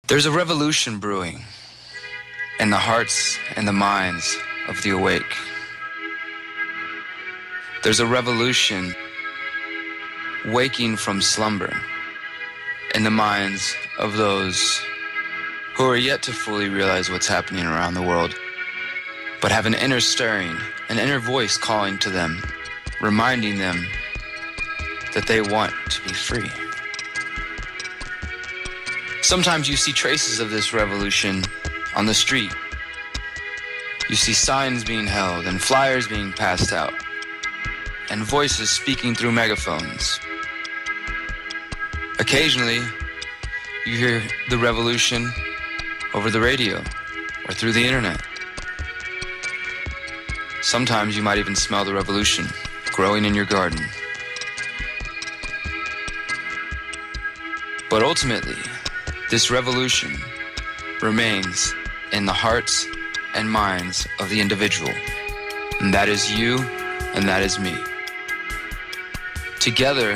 There's a revolution brewing in the hearts and the minds of the awake. There's a revolution waking from slumber in the minds of those who are yet to fully realize what's happening around the world, but have an inner stirring, an inner voice calling to them, reminding them that they want to be free. Sometimes you see traces of this revolution on the street. You see signs being held and flyers being passed out and voices speaking through megaphones. Occasionally, you hear the revolution over the radio or through the internet. Sometimes you might even smell the revolution growing in your garden. But ultimately, this revolution remains in the hearts and minds of the individual. And that is you, and that is me. Together,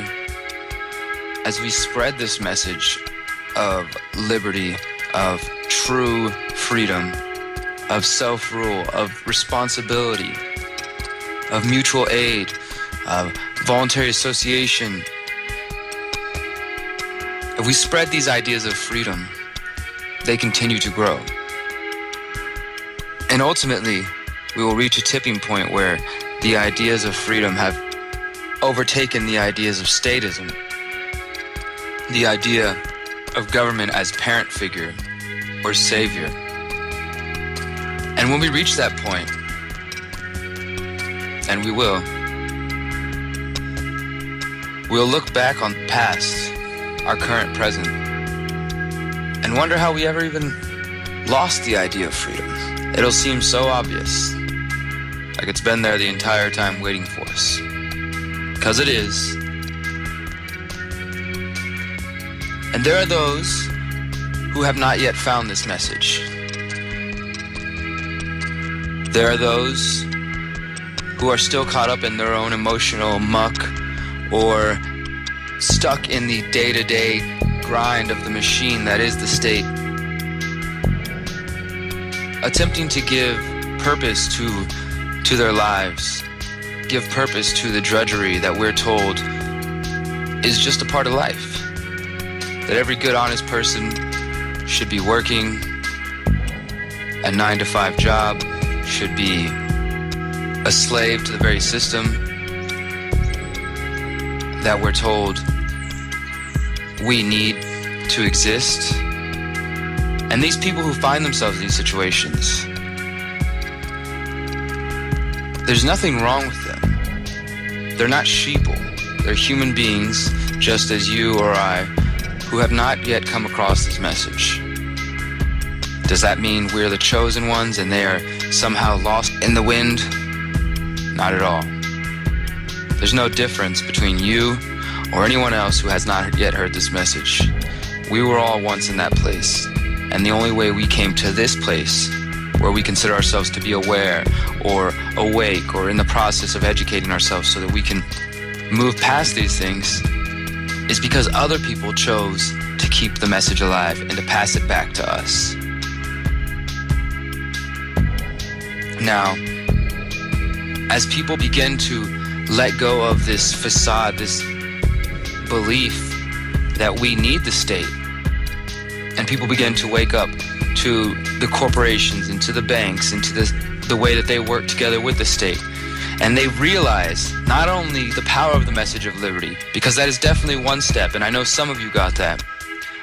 as we spread this message of liberty, of true freedom, of self-rule, of responsibility, of mutual aid, of voluntary association, if we spread these ideas of freedom, they continue to grow. And ultimately, we will reach a tipping point where the ideas of freedom have overtaken the ideas of statism, the idea of government as parent figure or savior. And when we reach that point, and we will, we'll look back on the past, our current present, and wonder how we ever even lost the idea of freedom. It'll seem so obvious, like it's been there the entire time waiting for us. Because it is. And there are those who have not yet found this message. There are those who are still caught up in their own emotional muck or stuck in the day-to-day grind of the machine that is the state, attempting to give purpose to their lives, give purpose to the drudgery that we're told is just a part of life, that every good, honest person should be working a 9-to-5 job, should be a slave to the very system that we're told we need to exist. And these people who find themselves in these situations, there's nothing wrong with them. They're not sheeple. They're human beings, just as you or I, who have not yet come across this message. Does that mean we're the chosen ones and they are somehow lost in the wind? Not at all. There's no difference between you or anyone else who has not yet heard this message. We were all once in that place, and the only way we came to this place, where we consider ourselves to be aware or awake or in the process of educating ourselves so that we can move past these things, is because other people chose to keep the message alive and to pass it back to us. Now, as people begin to let go of this facade, this belief that we need the state, and people begin to wake up to the corporations and to the banks and to the way that they work together with the state, and they realize not only the power of the message of liberty, because that is definitely one step, and I know some of you got that,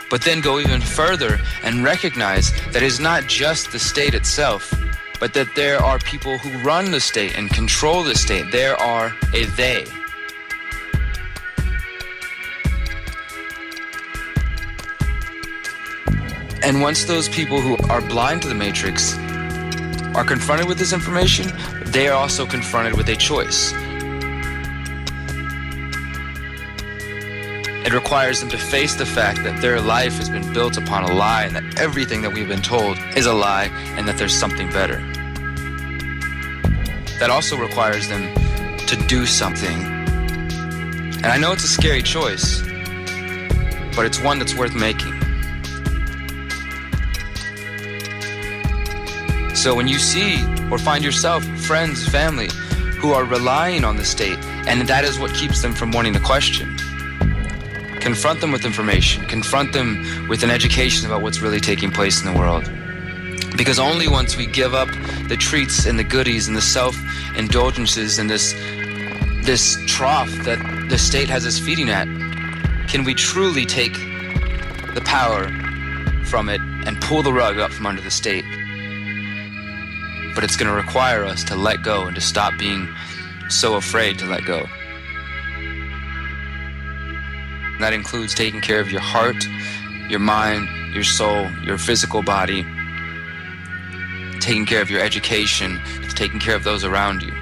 but then go even further and recognize that it's not just the state itself, but that there are people who run the state and control the state. There are a they. And once those people who are blind to the matrix are confronted with this information, they are also confronted with a choice. It requires them to face the fact that their life has been built upon a lie, and that everything that we've been told is a lie, and that there's something better. That also requires them to do something. And I know it's a scary choice, but it's one that's worth making. So when you see or find yourself, friends, family, who are relying on the state, and that is what keeps them from wanting to question, confront them with information, confront them with an education about what's really taking place in the world. Because only once we give up the treats and the goodies and the self-indulgences and this trough that the state has us feeding at, can we truly take the power from it and pull the rug up from under the state. But it's going to require us to let go and to stop being so afraid to let go. That includes taking care of your heart, your mind, your soul, your physical body, taking care of your education, taking care of those around you.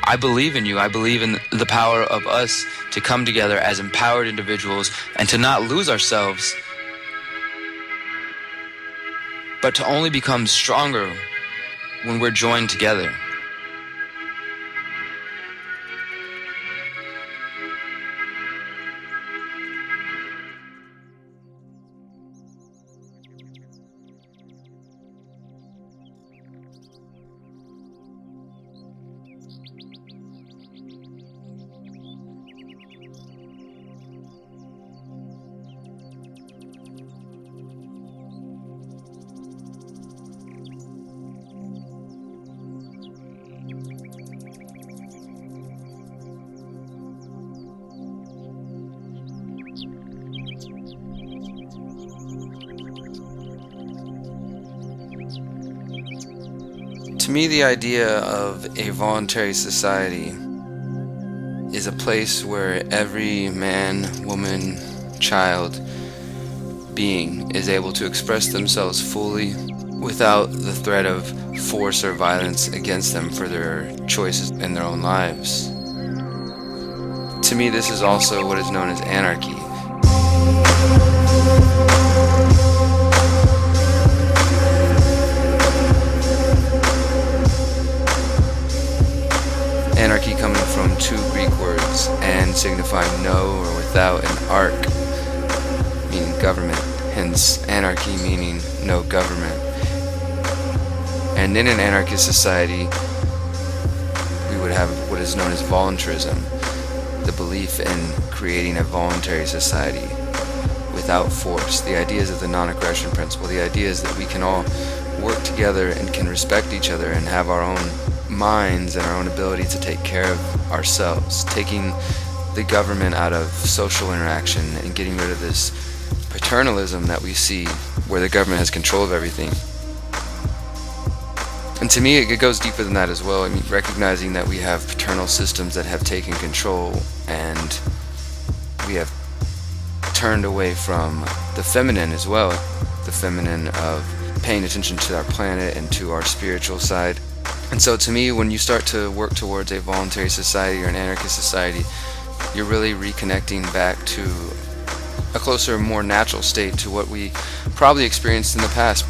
I believe in you. I believe in the power of us to come together as empowered individuals and to not lose ourselves, but to only become stronger when we're joined together. To me, the idea of a voluntary society is a place where every man, woman, child, being is able to express themselves fully without the threat of force or violence against them for their choices in their own lives. To me, this is also what is known as anarchy. Anarchy coming from two Greek words, and signifying no or without, and arc meaning government, hence anarchy meaning no government. And in an anarchist society, we would have what is known as voluntarism, the belief in creating a voluntary society without force. The ideas of the non-aggression principle, the ideas that we can all work together and can respect each other and have our own minds and our own ability to take care of ourselves, taking the government out of social interaction and getting rid of this paternalism that we see where the government has control of everything. And to me, it goes deeper than that as well. I mean, recognizing that we have paternal systems that have taken control and we have turned away from the feminine as well, the feminine of paying attention to our planet and to our spiritual side. And so to me, when you start to work towards a voluntary society or an anarchist society, you're really reconnecting back to a closer, more natural state to what we probably experienced in the past.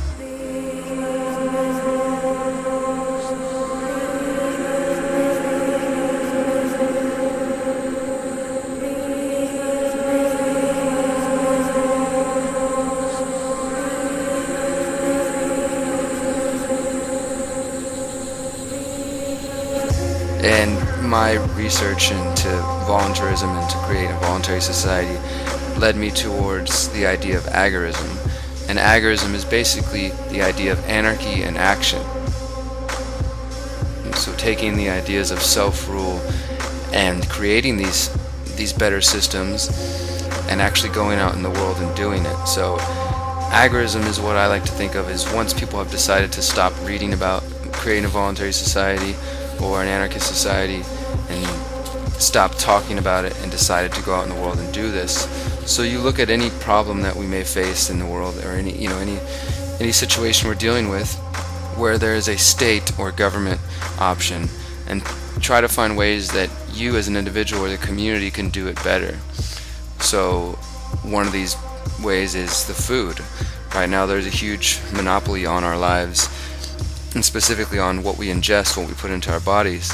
And my research into voluntarism and to create a voluntary society led me towards the idea of agorism. And agorism is basically the idea of anarchy in action. And so taking the ideas of self-rule and creating these better systems and actually going out in the world and doing it. So agorism is what I like to think of as once people have decided to stop reading about creating a voluntary society or an anarchist society and stop talking about it and decided to go out in the world and do this. So you look at any problem that we may face in the world or any situation we're dealing with where there is a state or government option and try to find ways that you as an individual or the community can do it better. So one of these ways is the food. Right now there's a huge monopoly on our lives, and specifically on what we ingest, what we put into our bodies.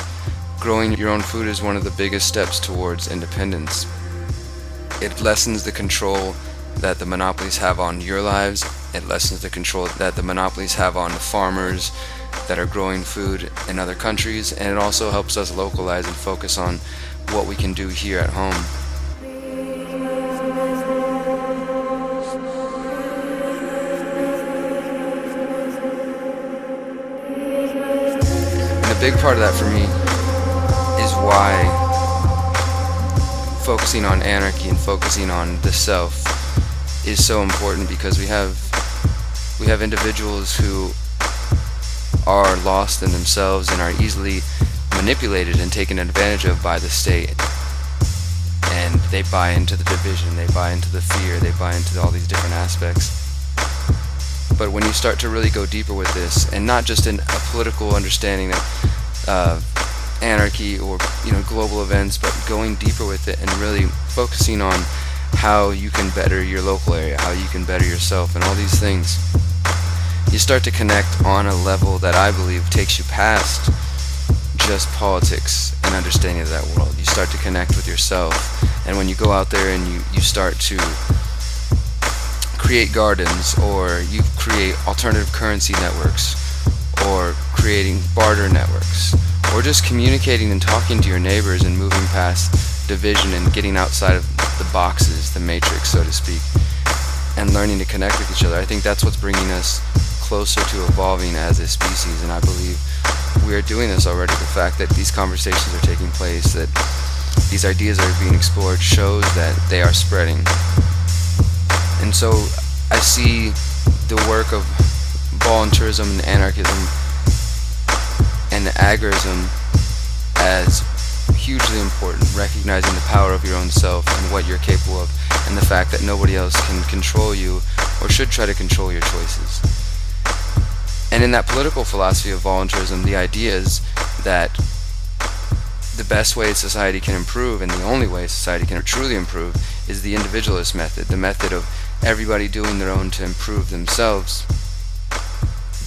Growing your own food is one of the biggest steps towards independence. It lessens the control that the monopolies have on your lives It lessens the control that the monopolies have on the farmers that are growing food in other countries, and it also helps us localize and focus on what we can do here at home. And a big part of that for me is why focusing on anarchy and focusing on the self is so important, because we have individuals who are lost in themselves and are easily manipulated and taken advantage of by the state, and they buy into the division, they buy into the fear, they buy into all these different aspects. But when you start to really go deeper with this, and not just in a political understanding of anarchy or global events, but going deeper with it and really focusing on how you can better your local area, how you can better yourself, and all these things, you start to connect on a level that I believe takes you past just politics and understanding of that world. You start to connect with yourself, and when you go out there and you start to create gardens, or you create alternative currency networks, or creating barter networks, or just communicating and talking to your neighbors and moving past division and getting outside of the boxes, the matrix, so to speak, and learning to connect with each other. I think that's what's bringing us closer to evolving as a species, and I believe we are doing this already. The fact that these conversations are taking place, that these ideas are being explored, shows that they are spreading. And so I see the work of voluntarism and anarchism and agorism as hugely important, recognizing the power of your own self and what you're capable of, and the fact that nobody else can control you or should try to control your choices. And in that political philosophy of voluntarism, the idea is that the best way society can improve, and the only way society can truly improve, is the individualist method, the method of everybody doing their own to improve themselves.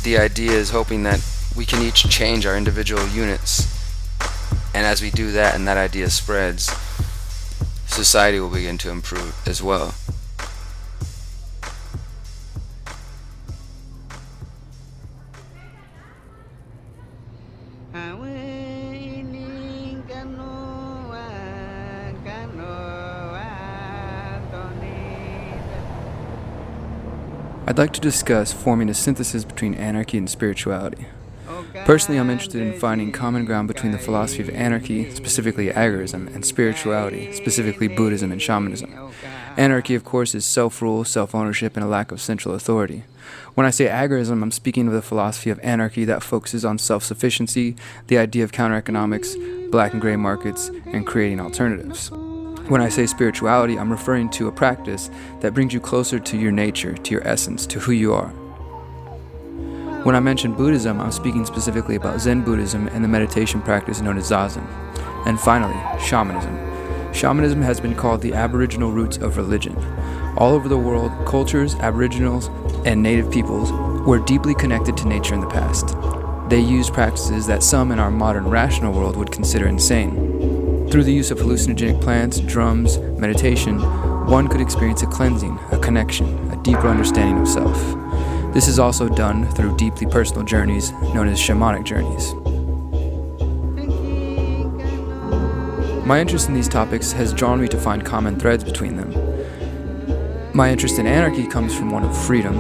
The idea is hoping that we can each change our individual units, and as we do that and that idea spreads, society will begin to improve as well. I'd like to discuss forming a synthesis between anarchy and spirituality. Personally, I'm interested in finding common ground between the philosophy of anarchy, specifically agorism, and spirituality, specifically Buddhism and shamanism. Anarchy, of course, is self-rule, self-ownership, and a lack of central authority. When I say agorism, I'm speaking of the philosophy of anarchy that focuses on self-sufficiency, the idea of counter-economics, black and gray markets, and creating alternatives. When I say spirituality, I'm referring to a practice that brings you closer to your nature, to your essence, to who you are. When I mention Buddhism, I'm speaking specifically about Zen Buddhism and the meditation practice known as Zazen. And finally, shamanism. Shamanism has been called the aboriginal roots of religion. All over the world, cultures, aboriginals, and native peoples were deeply connected to nature in the past. They used practices that some in our modern rational world would consider insane. Through the use of hallucinogenic plants, drums, meditation, one could experience a cleansing, a connection, a deeper understanding of self. This is also done through deeply personal journeys known as shamanic journeys. My interest in these topics has drawn me to find common threads between them. My interest in anarchy comes from one of freedom.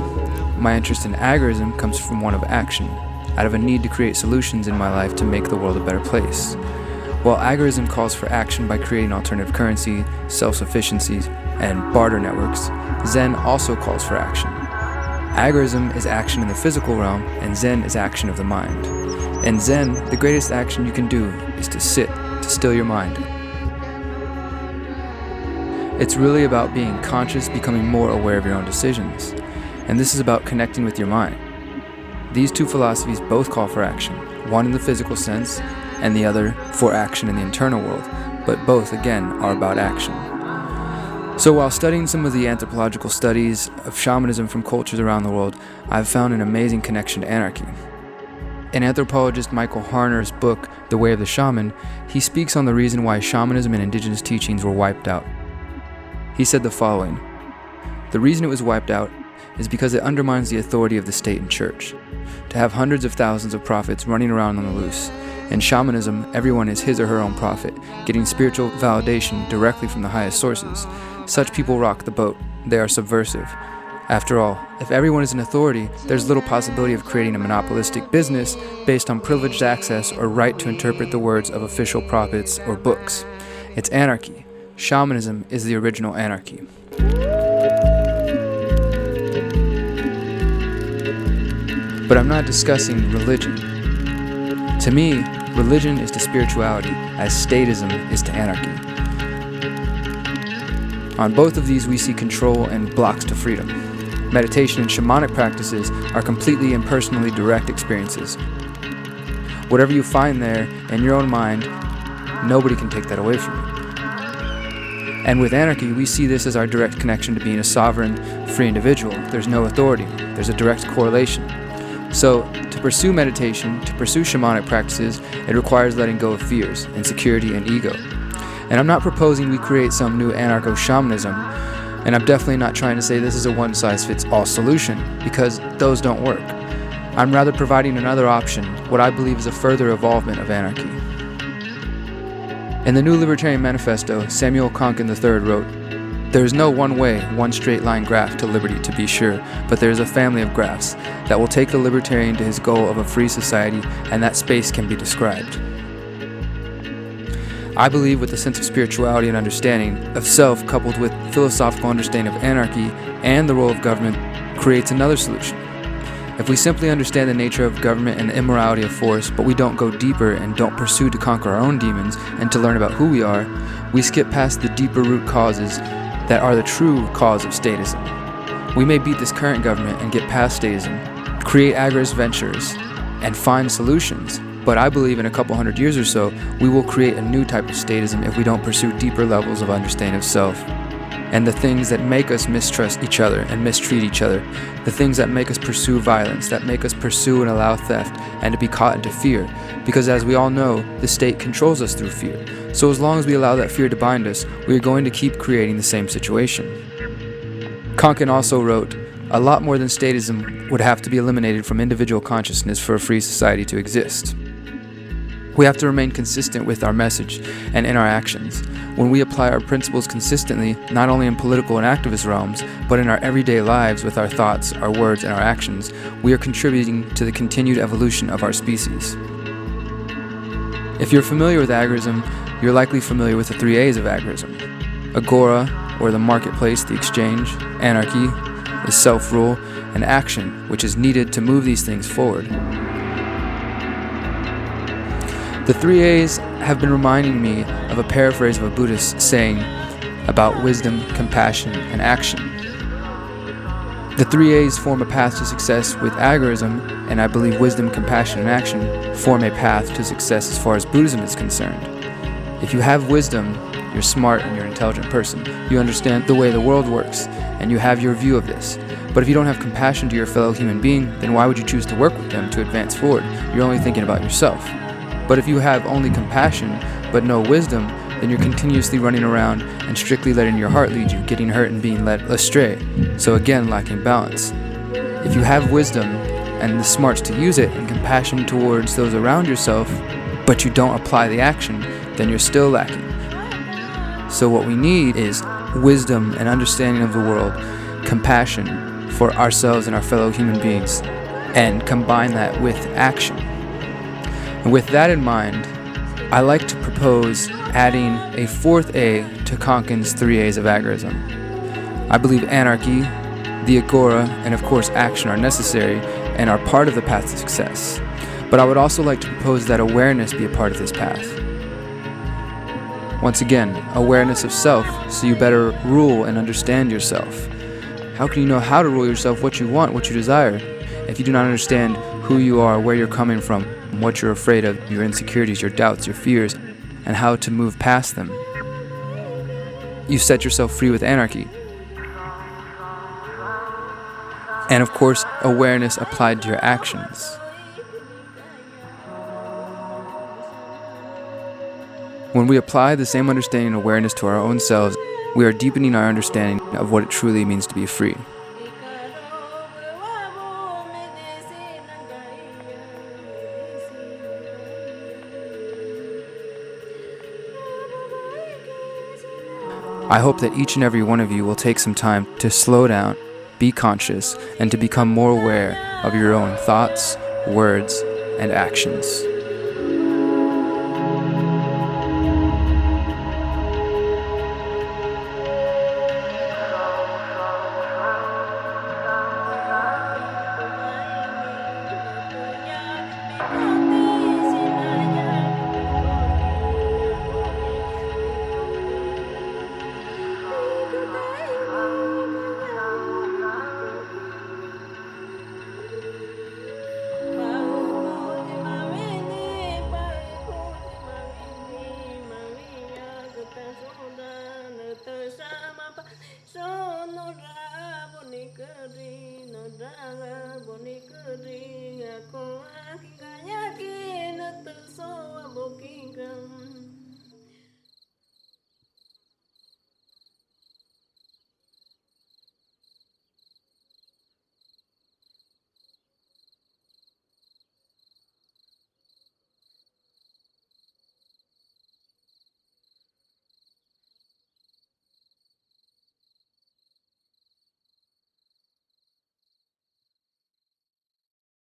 My interest in agorism comes from one of action, out of a need to create solutions in my life to make the world a better place. While agorism calls for action by creating alternative currency, self-sufficiency, and barter networks, Zen also calls for action. Agorism is action in the physical realm, and Zen is action of the mind. In Zen, the greatest action you can do is to sit, to still your mind. It's really about being conscious, becoming more aware of your own decisions. And this is about connecting with your mind. These two philosophies both call for action, one in the physical sense, and the other for action in the internal world, but both, again, are about action. So while studying some of the anthropological studies of shamanism from cultures around the world, I've found an amazing connection to anarchy. In anthropologist Michael Harner's book, The Way of the Shaman, he speaks on the reason why shamanism and indigenous teachings were wiped out. He said the following: "The reason it was wiped out is because it undermines the authority of the state and church. To have hundreds of thousands of prophets running around on the loose. In shamanism, everyone is his or her own prophet, getting spiritual validation directly from the highest sources. Such people rock the boat. They are subversive. After all, if everyone is an authority, there's little possibility of creating a monopolistic business based on privileged access or right to interpret the words of official prophets or books. It's anarchy. Shamanism is the original anarchy. But I'm not discussing religion. To me, religion is to spirituality as statism is to anarchy. On both of these we see control and blocks to freedom. Meditation and shamanic practices are completely impersonally direct experiences. Whatever you find there in your own mind, nobody can take that away from you. And with anarchy, we see this as our direct connection to being a sovereign, free individual. There's no authority. There's a direct correlation. So, to pursue meditation, to pursue shamanic practices, it requires letting go of fears, insecurity, and ego. And I'm not proposing we create some new anarcho-shamanism, and I'm definitely not trying to say this is a one-size-fits-all solution, because those don't work. I'm rather providing another option, what I believe is a further evolvement of anarchy. In the New Libertarian Manifesto, Samuel Konkin III wrote, "There is no one way, one straight line graph to liberty, to be sure, but there is a family of graphs that will take the libertarian to his goal of a free society, and that space can be described." I believe with a sense of spirituality and understanding of self coupled with philosophical understanding of anarchy and the role of government creates another solution. If we simply understand the nature of government and the immorality of force, but we don't go deeper and don't pursue to conquer our own demons and to learn about who we are, we skip past the deeper root causes that are the true cause of statism. We may beat this current government and get past statism, create agorist ventures, and find solutions, but I believe in a couple hundred years or so, we will create a new type of statism if we don't pursue deeper levels of understanding of self. And the things that make us mistrust each other and mistreat each other, the things that make us pursue violence, that make us pursue and allow theft, and to be caught into fear. Because as we all know, the state controls us through fear. So as long as we allow that fear to bind us, we are going to keep creating the same situation. Konkin also wrote, "A lot more than statism would have to be eliminated from individual consciousness for a free society to exist." We have to remain consistent with our message and in our actions. When we apply our principles consistently, not only in political and activist realms, but in our everyday lives with our thoughts, our words, and our actions, we are contributing to the continued evolution of our species. If you're familiar with agorism, you're likely familiar with the 3 A's of agorism. Agora, or the marketplace, the exchange. Anarchy is self-rule, and action, which is needed to move these things forward. The 3 A's have been reminding me of a paraphrase of a Buddhist saying about wisdom, compassion, and action. The 3 A's form a path to success with agorism, and I believe wisdom, compassion, and action form a path to success as far as Buddhism is concerned. If you have wisdom, you're smart and you're an intelligent person. You understand the way the world works, and you have your view of this. But if you don't have compassion to your fellow human being, then why would you choose to work with them to advance forward? You're only thinking about yourself. But if you have only compassion, but no wisdom, then you're continuously running around and strictly letting your heart lead you, getting hurt and being led astray. So again, lacking balance. If you have wisdom and the smarts to use it and compassion towards those around yourself, but you don't apply the action, then you're still lacking. So what we need is wisdom and understanding of the world, compassion for ourselves and our fellow human beings, and combine that with action. And with that in mind, I like to propose adding a 4th A to Konkin's 3 A's of agorism. I believe anarchy, the agora, and of course action are necessary and are part of the path to success. But I would also like to propose that awareness be a part of this path. Once again, awareness of self, so you better rule and understand yourself. How can you know how to rule yourself, what you want, what you desire, if you do not understand who you are, where you're coming from, what you're afraid of, your insecurities, your doubts, your fears, and how to move past them? You set yourself free with anarchy. And of course, awareness applied to your actions. When we apply the same understanding and awareness to our own selves, we are deepening our understanding of what it truly means to be free. I hope that each and every one of you will take some time to slow down, be conscious, and to become more aware of your own thoughts, words, and actions.